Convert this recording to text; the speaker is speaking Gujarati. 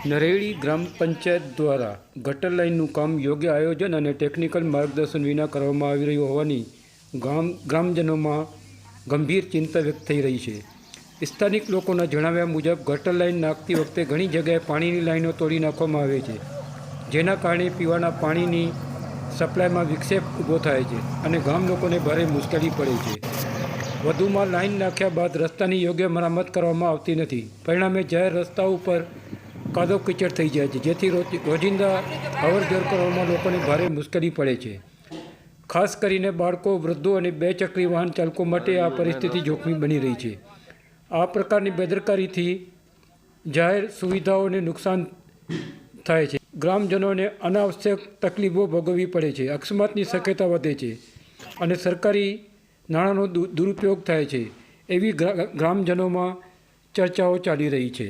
નરેડી ગ્રામ પંચાયત દ્વારા ગટર લાઇનનું કામ યોગ્ય આયોજન અને ટેકનિકલ માર્ગદર્શન વિના કરવામાં આવી રહ્યું હોવાની ગ્રામજનોમાં ગંભીર ચિંતા વ્યક્ત થઈ રહી છે. સ્થાનિક લોકોના જણાવ્યા મુજબ ગટર લાઇન નાખતી વખતે ઘણી જગ્યાએ પાણીની લાઇનો તોડી નાખવામાં આવે છે, જેના કારણે પીવાના પાણીની સપ્લાયમાં વિક્ષેપ ઊભો થાય છે અને ગામ લોકોને ભારે મુશ્કેલી પડે છે. વધુમાં લાઇન નાખ્યા બાદ રસ્તાની યોગ્ય મરામત કરવામાં આવતી નથી. પરિણામે જાહેર રસ્તાઓ ઉપર કાદવ કીચડ થઈ જાય છે, જેથી રોજિંદા અવરજવર કરવામાં લોકોને ભારે મુશ્કેલી પડે છે. ખાસ કરીને બાળકો, વૃદ્ધો અને 2 ચક્રી વાહન ચાલકો માટે આ પરિસ્થિતિ જોખમી બની રહી છે. આ પ્રકારની બેદરકારીથી જાહેર સુવિધાઓને નુકસાન થાય છે, ગ્રામજનોને અનાવશ્યક તકલીફો ભોગવવી પડે છે, અકસ્માતની શક્યતા વધે છે અને સરકારી નાણાંનો દુરુપયોગ થાય છે, એવી ગ્રામજનોમાં ચર્ચાઓ ચાલી રહી છે.